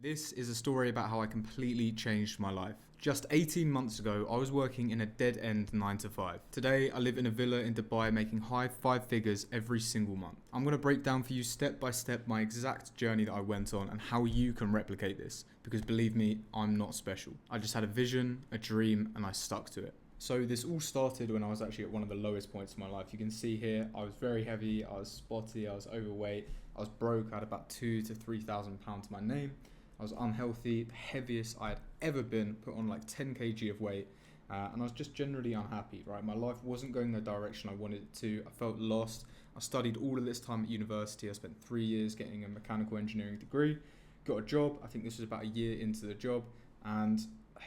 This is a story about how I completely changed my life. Just 18 months ago, I was working in a dead-end 9 to 5. Today, I live in a villa in Dubai making high 5 figures every single month. I'm going to break down for you step by step my exact journey that I went on and how you can replicate this. Because believe me, I'm not special. I just had a vision, a dream, and I stuck to it. So this all started when I was actually at one of the lowest points in my life. You can see here, I was very heavy, I was spotty, I was overweight, I was broke, I had about £2,000 to £3,000 to my name. I was unhealthy, the heaviest I had ever been, put on like 10 kg of weight, and I was just generally unhappy, right? My life wasn't going the direction I wanted it to. I felt lost. I studied all of this time at university. I spent 3 years getting a mechanical engineering degree, got a job. I think this was about a year into the job, and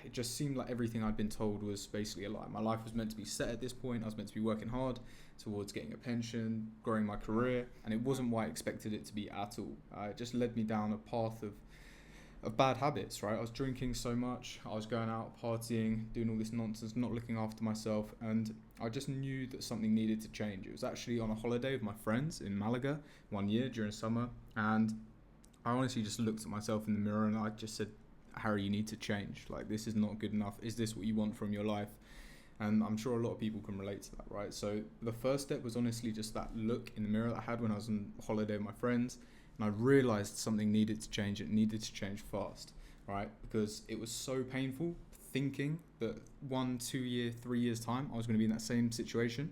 it just seemed like everything I'd been told was basically a lie. My life was meant to be set at this point. I was meant to be working hard towards getting a pension, growing my career, and it wasn't what I expected it to be at all. It just led me down a path of bad habits, right? I was drinking so much, I was going out partying, doing all this nonsense, not looking after myself, and I just knew that something needed to change. It was actually on a holiday with my friends in Malaga one year during summer, and I honestly just looked at myself in the mirror and I just said, Harry, you need to change. Like, this is not good enough. Is this what you want from your life? And I'm sure a lot of people can relate to that, right? So the first step was honestly just that look in the mirror that I had when I was on holiday with my friends. And I realized something needed to change. It needed to change fast, right? Because it was so painful thinking that 1, 2 year, 3 years time, I was going to be in that same situation,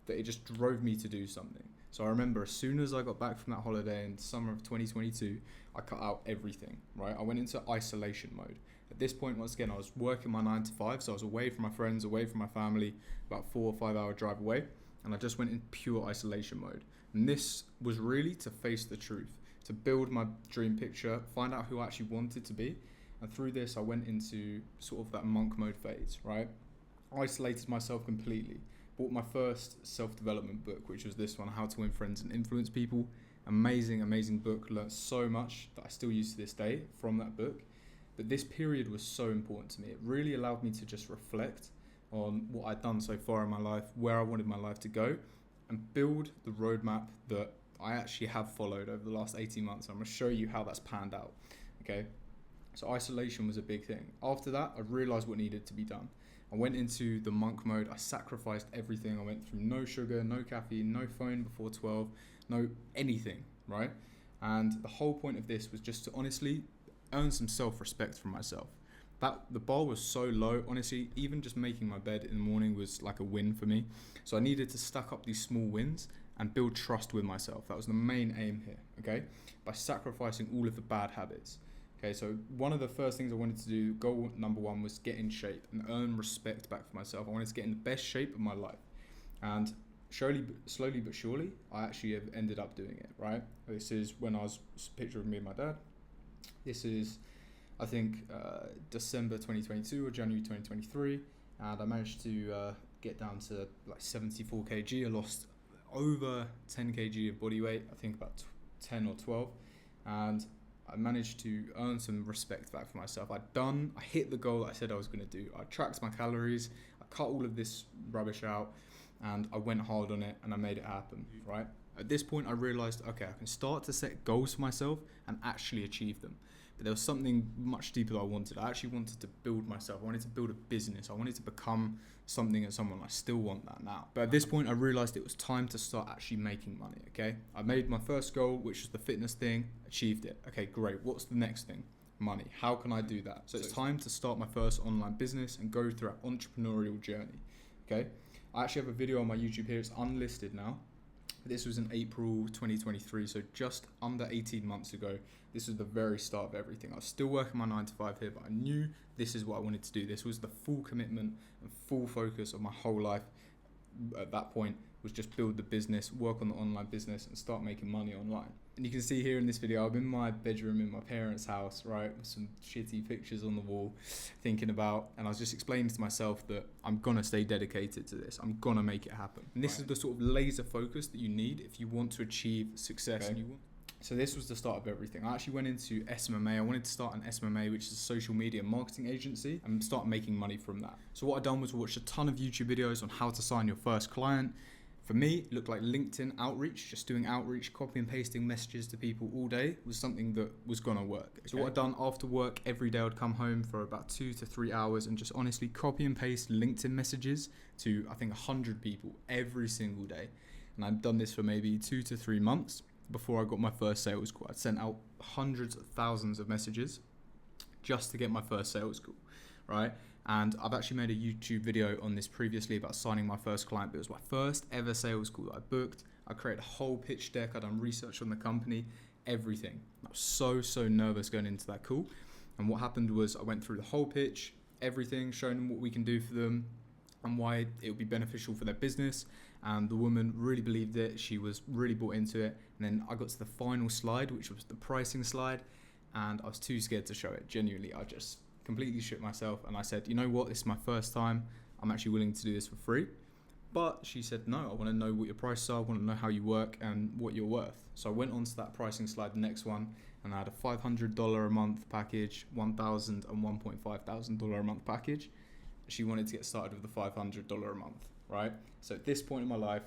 that it just drove me to do something. So I remember as soon as I got back from that holiday in the summer of 2022, I cut out everything, right? I went into isolation mode. At this point, once again, I was working my 9 to 5, so I was away from my friends, away from my family, about 4 or 5 hour drive away, and I just went in pure isolation mode. And this was really to face the truth, to build my dream picture, find out who I actually wanted to be. And through this, I went into sort of that monk mode phase, right? I isolated myself completely. Bought my first self-development book, which was this one, How to Win Friends and Influence People. Amazing, amazing book. Learned so much that I still use to this day from that book. But this period was so important to me. It really allowed me to just reflect on what I'd done so far in my life, where I wanted my life to go, and build the roadmap that I actually have followed over the last 18 months. I'm going to show you how that's panned out. Okay. So isolation was a big thing. After that, I realized what needed to be done. I went into the monk mode. I sacrificed everything. I went through no sugar, no caffeine, no phone before 12, no anything, right? And the whole point of this was just to honestly earn some self-respect for myself. The bar was so low, honestly, even just making my bed in the morning was like a win for me. So I needed to stack up these small wins and build trust with myself. That was the main aim here, okay? By sacrificing all of the bad habits. Okay, so one of the first things I wanted to do, goal number 1, was get in shape and earn respect back for myself. I wanted to get in the best shape of my life. And slowly but surely, I actually have ended up doing it, right? This is when I was a picture of me and my dad. This is, I think, December 2022 or January 2023. And I managed to get down to like 74 kg. I lost over 10 kg of body weight, I think about 10 or 12. And I managed to earn some respect back for myself. I hit the goal that I said I was going to do. I tracked my calories, I cut all of this rubbish out, and I went hard on it, and I made it happen, right? At this point, I realized, okay, I can start to set goals for myself and actually achieve them. But there was something much deeper that I wanted. I actually wanted to build myself. I wanted to build a business. I wanted to become something and someone. I still want that now. But at this point, I realized it was time to start actually making money, okay? I made my first goal, which was the fitness thing, achieved it. Okay, great. What's the next thing? Money. How can I do that? So it's time to start my first online business and go through an entrepreneurial journey, okay? I actually have a video on my YouTube here. It's unlisted now. This was in April 2023, so just under 18 months ago. This was the very start of everything. I was still working my 9 to 5 here, but I knew this is what I wanted to do. This was the full commitment and full focus of my whole life at that point, was just build the business, work on the online business, and start making money online. And you can see here in this video, I'm in my bedroom in my parents' house, right, with some shitty pictures on the wall, thinking about, and I was just explaining to myself that I'm gonna stay dedicated to this. I'm gonna make it happen. And this is the sort of laser focus that you need if you want to achieve success. Okay. So this was the start of everything. I actually went into SMMA. I wanted to start an SMMA, which is a social media marketing agency, and start making money from that. So what I done was watch a ton of YouTube videos on how to sign your first client, For me, it looked like LinkedIn outreach, just doing outreach, copy and pasting messages to people all day was something that was going to work. Okay. So what I'd done after work, every day I'd come home for about 2 to 3 hours and just honestly copy and paste LinkedIn messages to, I think, 100 people every single day. And I'd done this for maybe 2 to 3 months before I got my first sales call. I'd sent out hundreds of thousands of messages just to get my first sales call, right? And I've actually made a YouTube video on this previously about signing my first client, but it was my first ever sales call that I booked. I created a whole pitch deck. I'd done research on the company, everything. I was so nervous going into that call. And what happened was I went through the whole pitch, everything, showing them what we can do for them and why it would be beneficial for their business. And the woman really believed it. She was really bought into it. And then I got to the final slide, which was the pricing slide. And I was too scared to show it. Genuinely, I just completely shook myself and I said, you know what, this is my first time, I'm actually willing to do this for free. But she said, no, I want to know what your prices are, I want to know how you work and what you're worth. So I went on to that pricing slide, the next one, and I had a $500 a month package, $1,000 and $1,500 a month package. She wanted to get started with the $500 a month, right? So at this point in my life,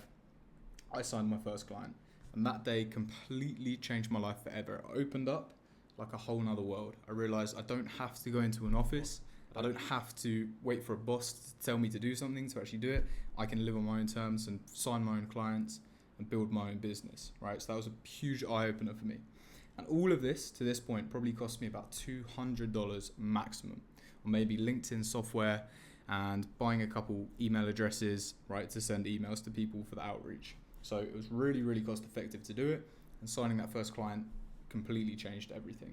I signed my first client, and that day completely changed my life forever. It opened up like a whole nother world. I realized I don't have to go into an office. I don't have to wait for a boss to tell me to do something to actually do it. I can live on my own terms and sign my own clients and build my own business, right? So that was a huge eye-opener for me. And all of this, to this point, probably cost me about $200 maximum, or maybe LinkedIn software and buying a couple email addresses, right, to send emails to people for the outreach. So it was really cost effective to do it, and signing that first client completely changed everything.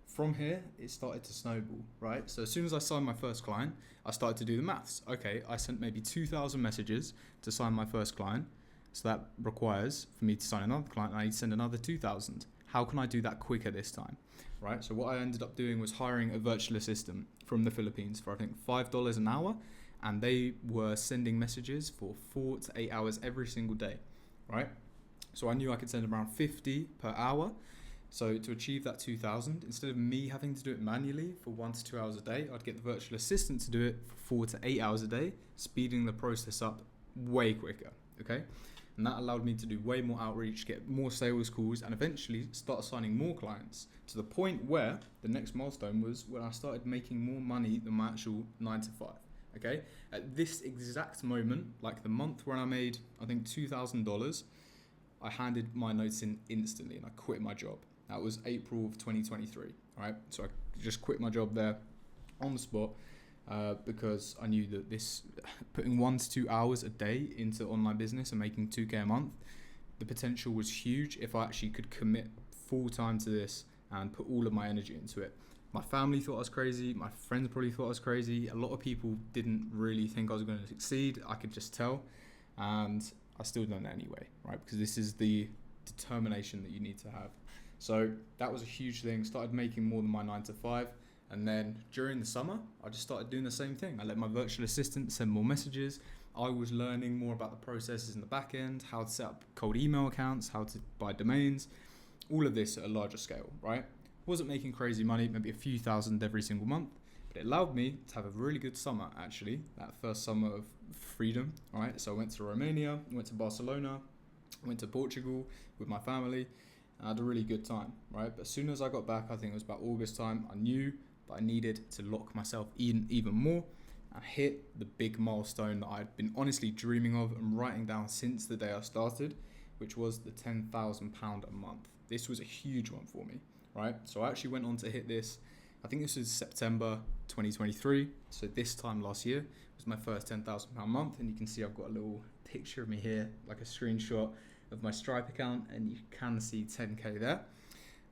From here, it started to snowball, right? So as soon as I signed my first client, I started to do the maths. Okay, I sent maybe 2,000 messages to sign my first client. So that requires, for me to sign another client, I need to send another 2,000. How can I do that quicker this time, right? So what I ended up doing was hiring a virtual assistant from the Philippines for, I think, $5 an hour. And they were sending messages for 4 to 8 hours every single day, right? So I knew I could send around 50 per hour. So to achieve that 2,000, instead of me having to do it manually for 1 to 2 hours a day, I'd get the virtual assistant to do it for 4 to 8 hours a day, speeding the process up way quicker, okay? And that allowed me to do way more outreach, get more sales calls, and eventually start signing more clients, to the point where the next milestone was when I started making more money than my actual 9 to 5, okay? At this exact moment, like the month when I made, I think, $2,000, I handed my notice in instantly and I quit my job. That was April of 2023, right? So I just quit my job there on the spot because I knew that this, putting 1 to 2 hours a day into online business and making $2,000 a month, the potential was huge if I actually could commit full time to this and put all of my energy into it. My family thought I was crazy. My friends probably thought I was crazy. A lot of people didn't really think I was going to succeed. I could just tell. And I still done it anyway, right? Because this is the determination that you need to have. So that was a huge thing. Started making more than my 9 to 5. And then during the summer, I just started doing the same thing. I let my virtual assistant send more messages. I was learning more about the processes in the back end, how to set up cold email accounts, how to buy domains, all of this at a larger scale, right? Wasn't making crazy money, maybe a few thousand every single month, but it allowed me to have a really good summer, actually, that first summer of freedom, right? So I went to Romania, went to Barcelona, went to Portugal with my family. I had a really good time, right? But as soon as I got back, I think it was about August time, I knew that I needed to lock myself in even more and hit the big milestone that I'd been honestly dreaming of and writing down since the day I started, which was the £10,000 a month. This was a huge one for me, right? So I actually went on to hit this, I think this was September 2023. So this time last year was my first £10,000 a month. And you can see I've got a little picture of me here, like a screenshot of my Stripe account, and you can see 10K there.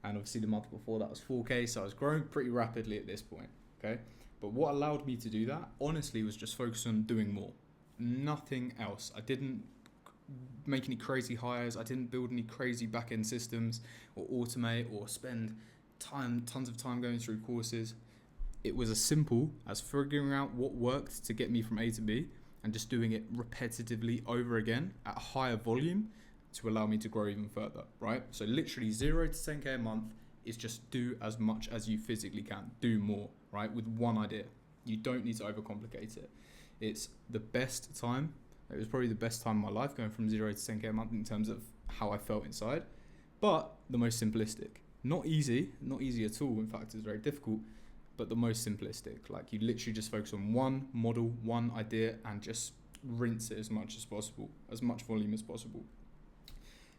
And obviously the month before that was 4K, so I was growing pretty rapidly at this point, okay? But what allowed me to do that, honestly, was just focus on doing more. Nothing else. I didn't make any crazy hires. I didn't build any crazy back-end systems or automate or spend tons of time going through courses. It was as simple as figuring out what worked to get me from A to B and just doing it repetitively over again at a higher volume to allow me to grow even further, right? So literally 0 to 10K a month is just do as much as you physically can. Do more, right? With one idea. You don't need to overcomplicate it. It's the best time It was probably the best time of my life, going from 0 to 10k a month in terms of how I felt inside, but the most simplistic. Not easy at all. In fact, it's very difficult, but the most simplistic. Like, you literally just focus on one model, one idea, and just rinse it as much as possible, as much volume as possible.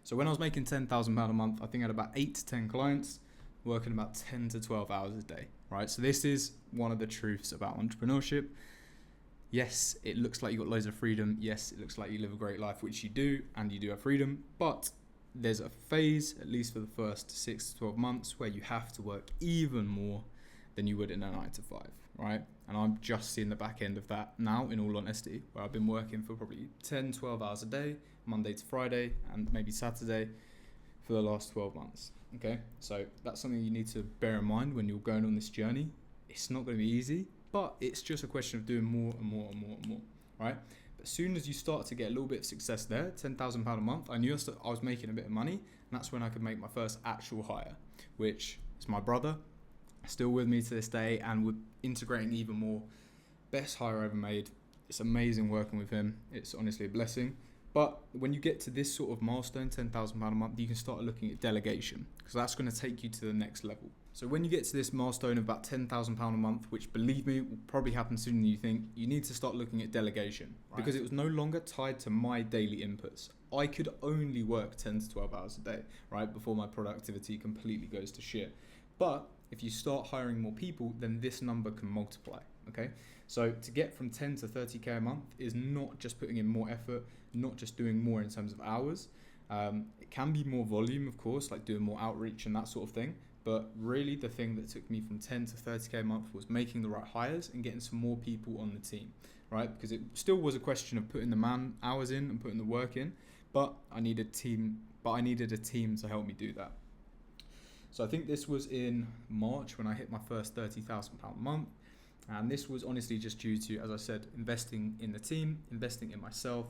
So when I was making £10,000 a month, I think I had about 8 to 10 clients working about 10 to 12 hours a day, right? So this is one of the truths about entrepreneurship. Yes, it looks like you've got loads of freedom. Yes, it looks like you live a great life, which you do, and you do have freedom, but there's a phase, at least for the first 6 to 12 months, where you have to work even more than you would in a 9 to 5, right? And I'm just seeing the back end of that now, in all honesty, where I've been working for probably 10, 12 hours a day, Monday to Friday, and maybe Saturday for the last 12 months, okay? So that's something you need to bear in mind when you're going on this journey. It's not going to be easy, but it's just a question of doing more and more and more and more, right? But as soon as you start to get a little bit of success there, £10,000 a month, I knew I was making a bit of money, and that's when I could make my first actual hire, which is my brother, still with me to this day, and we're integrating even more. Best hire I ever made. It's amazing working with him. It's honestly a blessing. But when you get to this sort of milestone, £10,000 a month, you can start looking at delegation, because that's going to take you to the next level. So when you get to this milestone of about £10,000 a month, which, believe me, will probably happen sooner than you think, you need to start looking at delegation, right? Because it was no longer tied to my daily inputs. I could only work 10 to 12 hours a day, right, before my productivity completely goes to shit. But if you start hiring more people, then this number can multiply, okay? So to get from 10 to 30k a month is not just putting in more effort, not just doing more in terms of hours. It can be more volume, of course, like doing more outreach and that sort of thing. But really the thing that took me from 10 to 30k a month was making the right hires and getting some more people on the team, right? Because it still was a question of putting the man hours in and putting the work in, but I needed a team to help me do that. So I think this was in March when I hit my first £30,000 a month. And this was honestly just due to, as I said, investing in the team, investing in myself.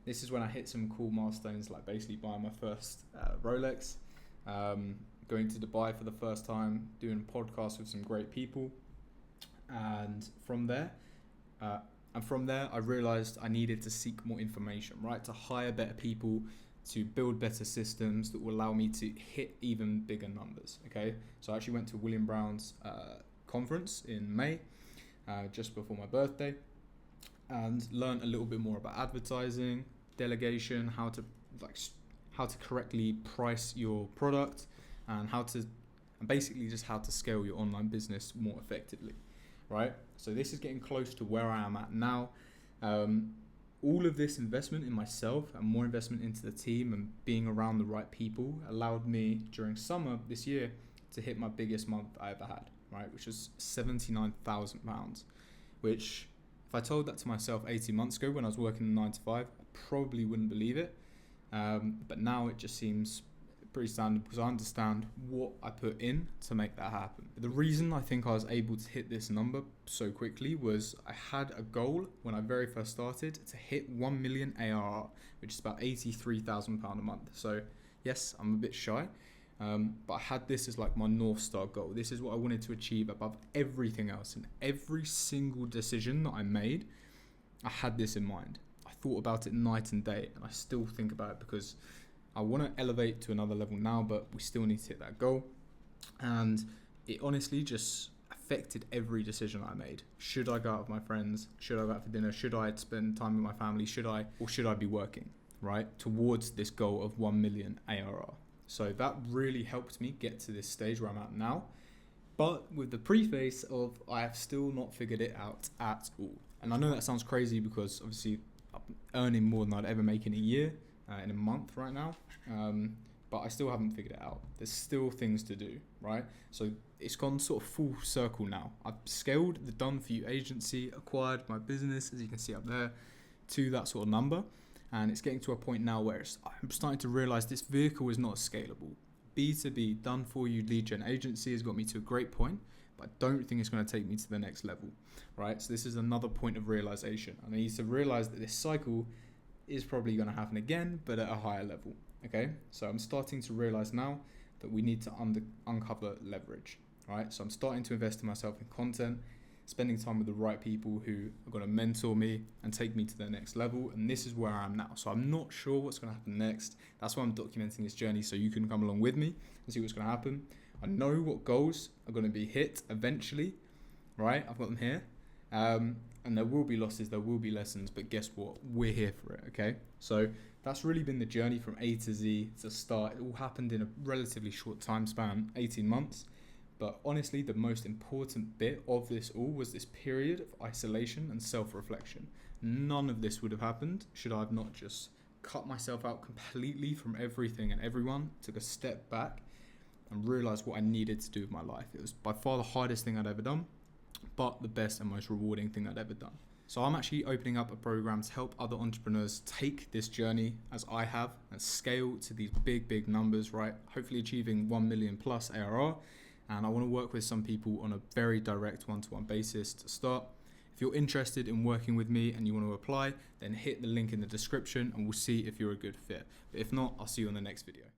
This is when I hit some cool milestones, like basically buying my first Rolex, going to Dubai for the first time, doing podcasts with some great people. And from there, I realized I needed to seek more information, right? To hire better people, to build better systems that will allow me to hit even bigger numbers, okay? So I actually went to William Brown's conference in May, just before my birthday, and learned a little bit more about advertising, delegation, how to correctly price your product, and basically just how to scale your online business more effectively, right? So this is getting close to where I am at now. All of this investment in myself and more investment into the team and being around the right people allowed me during summer this year to hit my biggest month I ever had, right? Which was £79,000, which if I told that to myself 18 months ago when I was working 9 to 5, I probably wouldn't believe it. But now it just seems pretty standard because I understand what I put in to make that happen. The reason I think I was able to hit this number so quickly was I had a goal when I very first started to hit 1 million ARR, which is about £83,000 a month. So yes, I'm a bit shy, but I had this as like my North Star goal. This is what I wanted to achieve above everything else. And every single decision that I made, I had this in mind. I thought about it night and day, and I still think about it because I want to elevate to another level now, but we still need to hit that goal. And it honestly just affected every decision I made. Should I go out with my friends? Should I go out for dinner? Should I spend time with my family? Should I be working, right? Towards this goal of 1 million ARR. So that really helped me get to this stage where I'm at now. But with the preface of I have still not figured it out at all. And I know that sounds crazy because obviously I'm earning more than I'd ever make in a year, in a month right now. But I still haven't figured it out. There's still things to do, right? So it's gone sort of full circle now. I've scaled the Done For You agency, acquired my business, as you can see up there, to that sort of number. And it's getting to a point now where I'm starting to realize this vehicle is not scalable. B2B, Done For You lead gen agency has got me to a great point, but I don't think it's going to take me to the next level, right? So this is another point of realization. And I need to realize that this cycle is probably going to happen again, but at a higher level. Okay, so I'm starting to realize now that we need to uncover leverage, right? So I'm starting to invest in myself in content, spending time with the right people who are going to mentor me and take me to the next level. And this is where I am now. So I'm not sure what's going to happen next. That's why I'm documenting this journey, so you can come along with me and see what's going to happen. I know what goals are going to be hit eventually, right? I've got them here. And there will be losses, there will be lessons, but guess what? We're here for it, okay? So that's really been the journey from A to Z to start. It all happened in a relatively short time span, 18 months. But honestly, the most important bit of this all was this period of isolation and self-reflection. None of this would have happened should I have not just cut myself out completely from everything and everyone, took a step back and realized what I needed to do with my life. It was by far the hardest thing I'd ever done, but the best and most rewarding thing I'd ever done. So I'm actually opening up a program to help other entrepreneurs take this journey as I have and scale to these big numbers, right? Hopefully achieving 1 million plus ARR. And I want to work with some people on a very direct one-to-one basis to start. If you're interested in working with me and you want to apply, then hit the link in the description and we'll see if you're a good fit. But if not, I'll see you on the next video.